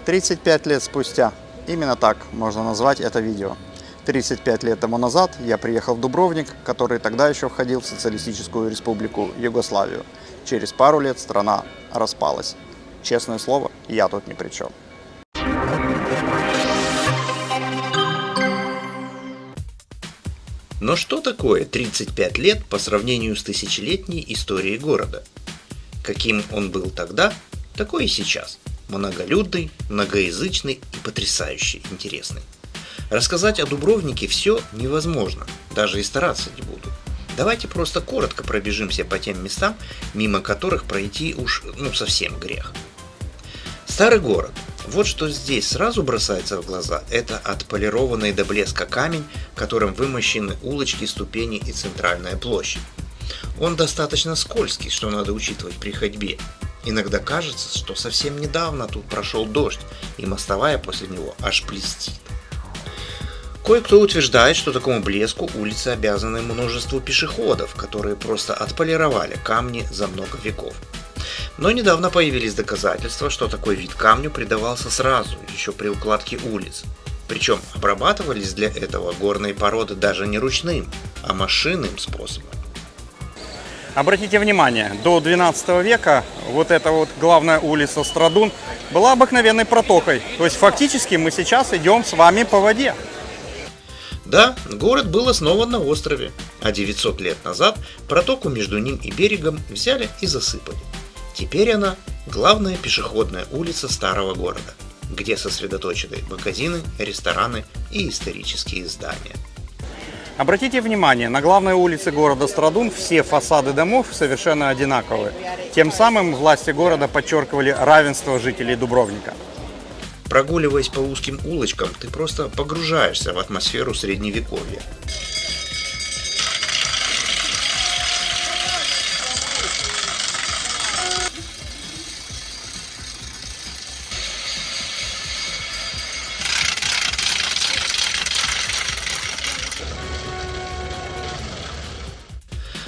35 лет спустя. Именно так можно назвать это видео. 35 лет тому назад я приехал в Дубровник, который тогда еще входил в Социалистическую Республику Югославию. Через пару лет страна распалась. Честное слово, я тут ни при чем. Но что такое 35 лет по сравнению с тысячелетней историей города? Каким он был тогда, такой и сейчас. Многолюдный, многоязычный и потрясающе интересный. Рассказать о Дубровнике все невозможно, даже и стараться не буду. Давайте просто коротко пробежимся по тем местам, мимо которых пройти уж совсем грех. Старый город. Вот что здесь сразу бросается в глаза, это отполированный до блеска камень, которым вымощены улочки, ступени и центральная площадь. Он достаточно скользкий, что надо учитывать при ходьбе. Иногда кажется, что совсем недавно тут прошел дождь, и мостовая после него аж блестит. Кое-кто утверждает, что такому блеску улицы обязаны множеству пешеходов, которые просто отполировали камни за много веков. Но недавно появились доказательства, что такой вид камню придавался сразу, еще при укладке улиц. Причем обрабатывались для этого горные породы даже не ручным, а машинным способом. Обратите внимание, до 12 века вот эта вот главная улица Страдун была обыкновенной протокой. То есть фактически мы сейчас идем с вами по воде. Да, город был основан на острове, а 900 лет назад протоку между ним и берегом взяли и засыпали. Теперь она главная пешеходная улица старого города, где сосредоточены магазины, рестораны и исторические здания. Обратите внимание, на главной улице города Страдун все фасады домов совершенно одинаковые. Тем самым власти города подчеркивали равенство жителей Дубровника. Прогуливаясь по узким улочкам, ты просто погружаешься в атмосферу средневековья.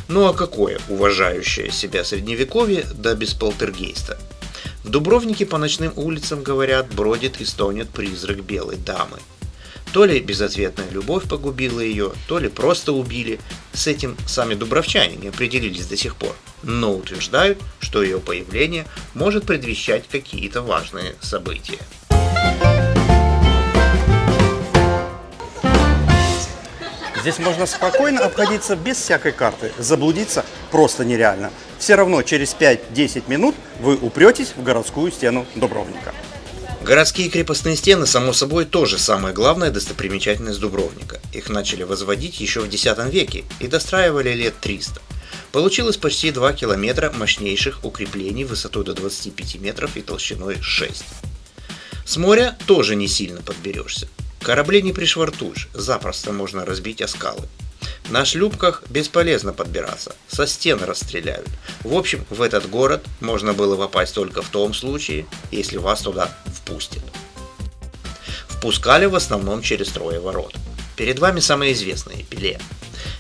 Ну а какое уважающее себя средневековье да без полтергейста? В Дубровнике по ночным улицам, говорят, бродит и стонет призрак белой дамы. То ли безответная любовь погубила ее, то ли просто убили. С этим сами дубровчане не определились до сих пор, но утверждают, что ее появление может предвещать какие-то важные события. Здесь можно спокойно обходиться без всякой карты. Заблудиться просто нереально. Все равно через 5-10 минут вы упретесь в городскую стену Дубровника. Городские крепостные стены, само собой, тоже самая главная достопримечательность Дубровника. Их начали возводить еще в X веке и достраивали лет 300. Получилось почти 2 километра мощнейших укреплений высотой до 25 метров и толщиной 6. С моря тоже не сильно подберешься. Корабли не пришвартуешь, запросто можно разбить о скалы. На шлюпках бесполезно подбираться, со стен расстреляют. В общем, в этот город можно было попасть только в том случае, если вас туда впустят. Впускали в основном через трое ворот. Перед вами самое известное – Пеле.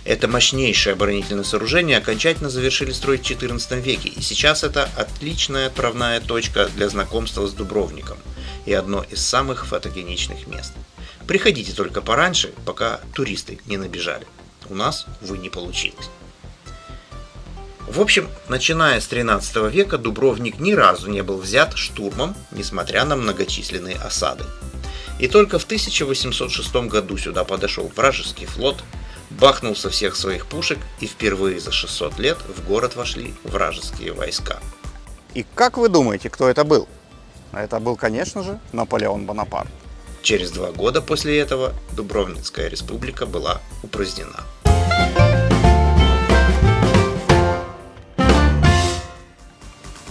Это мощнейшее оборонительное сооружение окончательно завершили строить в XIV веке, и сейчас это отличная отправная точка для знакомства с Дубровником и одно из самых фотогеничных мест. Приходите только пораньше, пока туристы не набежали. У нас, увы, не получилось. В общем, начиная с 13 века Дубровник ни разу не был взят штурмом, несмотря на многочисленные осады. И только в 1806 году сюда подошел вражеский флот, бахнул со всех своих пушек, и впервые за 600 лет в город вошли вражеские войска. И как вы думаете, кто это был? Это был, конечно же, Наполеон Бонапарт. Через 2 года после этого Дубровницкая республика была упразднена.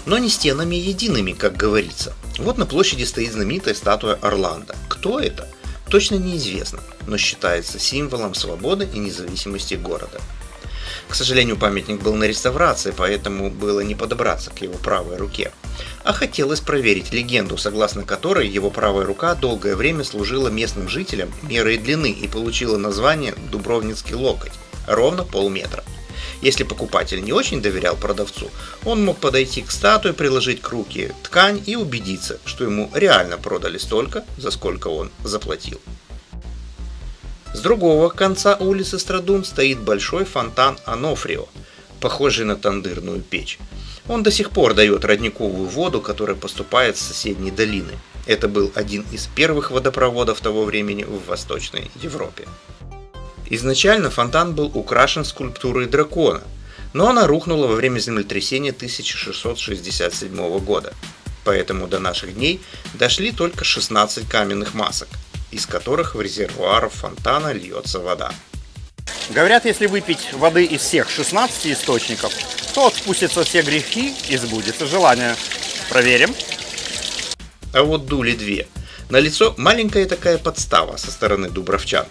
Но не стенами едиными, как говорится. Вот на площади стоит знаменитая статуя Орландо. Кто это? Точно неизвестно, но считается символом свободы и независимости города. К сожалению, памятник был на реставрации, поэтому было не подобраться к его правой руке. А хотелось проверить легенду, согласно которой его правая рука долгое время служила местным жителям мерой длины и получила название Дубровницкий локоть, ровно полметра. Если покупатель не очень доверял продавцу, он мог подойти к статуе, приложить к руке ткань и убедиться, что ему реально продали столько, за сколько он заплатил. С другого конца улицы Страдун стоит большой фонтан Анофрио, похожий на тандырную печь. Он до сих пор дает родниковую воду, которая поступает с соседней долины. Это был один из первых водопроводов того времени в Восточной Европе. Изначально фонтан был украшен скульптурой дракона, но она рухнула во время землетрясения 1667 года. Поэтому до наших дней дошли только 16 каменных масок, из которых в резервуар фонтана льется вода. Говорят, если выпить воды из всех 16 источников, то отпустятся все грехи и сбудется желание. Проверим. А вот дули две. Налицо маленькая такая подстава со стороны дубровчан.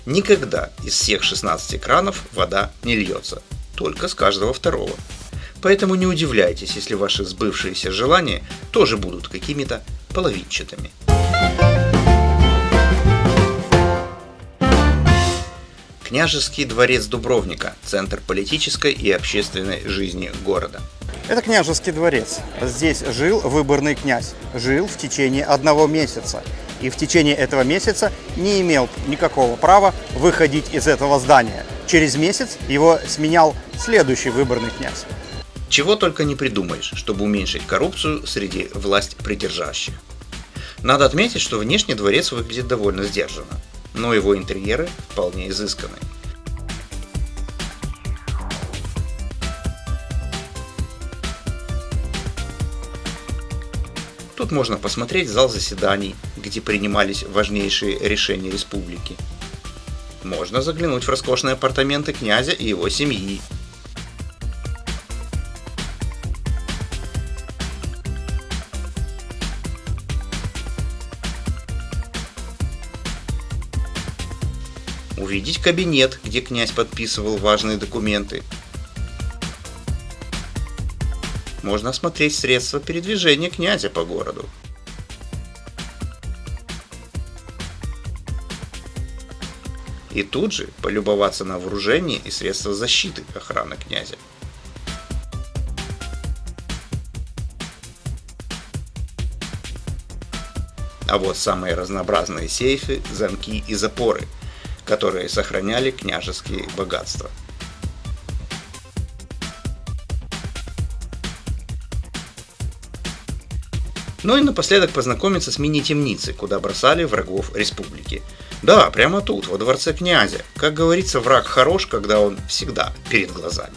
Никогда из всех 16 кранов вода не льется, только с каждого второго. Поэтому не удивляйтесь, если ваши сбывшиеся желания тоже будут какими-то половинчатыми. Княжеский дворец Дубровника – центр политической и общественной жизни города. Это княжеский дворец. Здесь жил выборный князь. Жил в течение 1 месяца. И в течение этого месяца не имел никакого права выходить из этого здания. Через месяц его сменял следующий выборный князь. Чего только не придумаешь, чтобы уменьшить коррупцию среди власть придержащих. Надо отметить, что внешне дворец выглядит довольно сдержанно, но его интерьеры вполне изысканны. Тут можно посмотреть зал заседаний, где принимались важнейшие решения республики. Можно заглянуть в роскошные апартаменты князя и его семьи. Увидеть кабинет, где князь подписывал важные документы. Можно осмотреть средства передвижения князя по городу. И тут же полюбоваться на вооружение и средства защиты охраны князя. А вот самые разнообразные сейфы, замки и запоры, которые сохраняли княжеские богатства. Ну и напоследок познакомиться с мини-темницей, куда бросали врагов республики. Да, прямо тут, во дворце князя. Как говорится, враг хорош, когда он всегда перед глазами.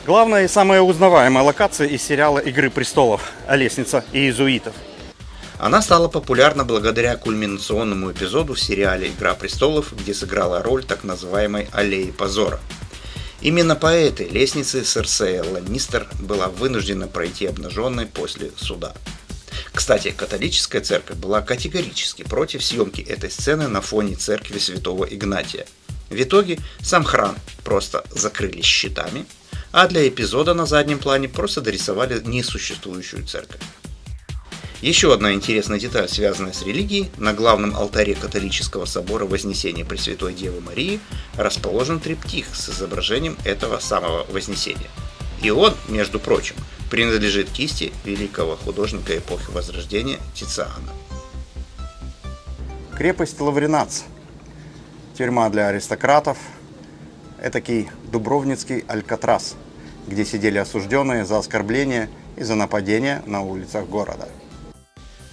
Главная и самая узнаваемая локация из сериала «Игры престолов» «Лестница иезуитов». Она стала популярна благодаря кульминационному эпизоду в сериале «Игра престолов», где сыграла роль так называемой Аллеи Позора. Именно по этой лестнице Серсея Ланнистер была вынуждена пройти обнаженной после суда. Кстати, католическая церковь была категорически против съемки этой сцены на фоне церкви святого Игнатия. В итоге сам храм просто закрыли щитами, а для эпизода на заднем плане просто дорисовали несуществующую церковь. Еще одна интересная деталь, связанная с религией: на главном алтаре католического собора Вознесения Пресвятой Девы Марии расположен триптих с изображением этого самого Вознесения. И он, между прочим, принадлежит кисти великого художника эпохи Возрождения Тициана. Крепость Лавренац. Тюрьма для аристократов. Этакий дубровницкий Алькатрас, где сидели осужденные за оскорбления и за нападения на улицах города.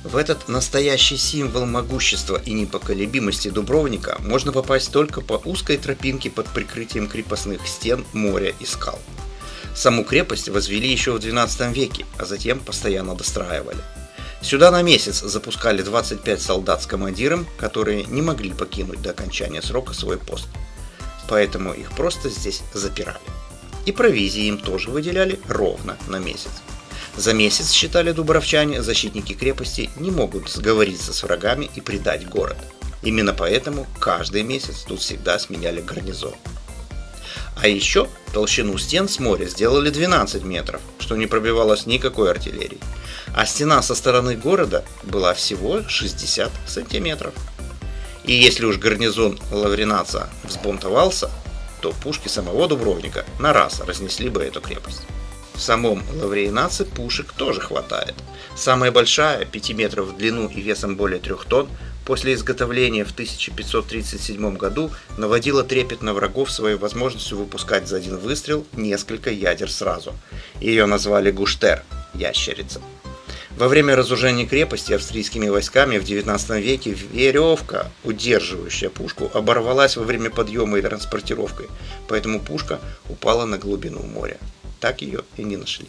В этот настоящий символ могущества и непоколебимости Дубровника можно попасть только по узкой тропинке под прикрытием крепостных стен, моря и скал. Саму крепость возвели еще в XII веке, а затем постоянно достраивали. Сюда на месяц запускали 25 солдат с командиром, которые не могли покинуть до окончания срока свой пост. Поэтому их просто здесь запирали. И провизии им тоже выделяли ровно на месяц. За месяц, считали дубровчане, защитники крепости не могут сговориться с врагами и предать город. Именно поэтому каждый месяц тут всегда сменяли гарнизон. А еще толщину стен с моря сделали 12 метров, что не пробивалось никакой артиллерии. А стена со стороны города была всего 60 сантиметров. И если уж гарнизон Лавренаца взбунтовался, то пушки самого Дубровника на раз разнесли бы эту крепость. В самом Лавренаце пушек тоже хватает. Самая большая, 5 метров в длину и весом более 3 тонн, после изготовления в 1537 году наводила трепет на врагов своей возможностью выпускать за один выстрел несколько ядер сразу. Ее назвали Гуштер – ящерица. Во время разоружения крепости австрийскими войсками в XIX веке веревка, удерживающая пушку, оборвалась во время подъема и транспортировки, поэтому пушка упала на глубину моря. Так ее и не нашли.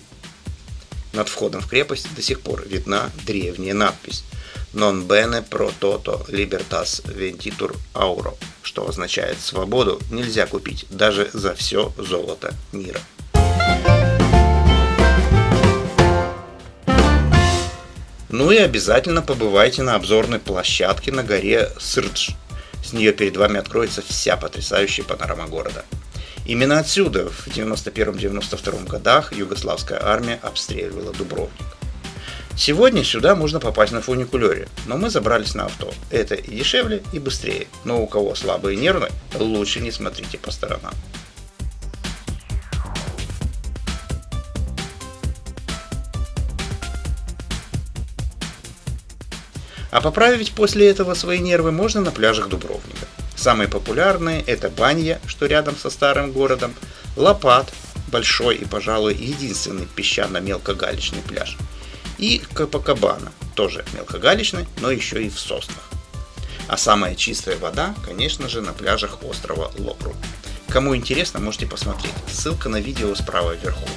Над входом в крепость до сих пор видна древняя надпись «Non bene pro toto libertas ventitur auro», что означает «свободу нельзя купить даже за все золото мира». Ну и обязательно побывайте на обзорной площадке на горе Срдж. С нее перед вами откроется вся потрясающая панорама города. Именно отсюда в 91-92 годах югославская армия обстреливала Дубровник. Сегодня сюда можно попасть на фуникулере, но мы забрались на авто. Это и дешевле, и быстрее. Но у кого слабые нервы, лучше не смотрите по сторонам. А поправить после этого свои нервы можно на пляжах Дубровника. Самые популярные – это Банья, что рядом со старым городом, Лопат, большой и, пожалуй, единственный песчано-мелкогалечный пляж, и Копакабана, тоже мелкогалечный, но еще и в соснах. А самая чистая вода, конечно же, на пляжах острова Лопру. Кому интересно, можете посмотреть. Ссылка на видео справа вверху.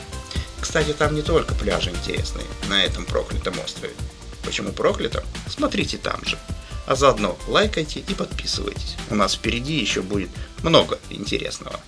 Кстати, там не только пляжи интересные на этом проклятом острове. Почему проклятом? Смотрите там же. А заодно лайкайте и подписывайтесь. У нас впереди еще будет много интересного.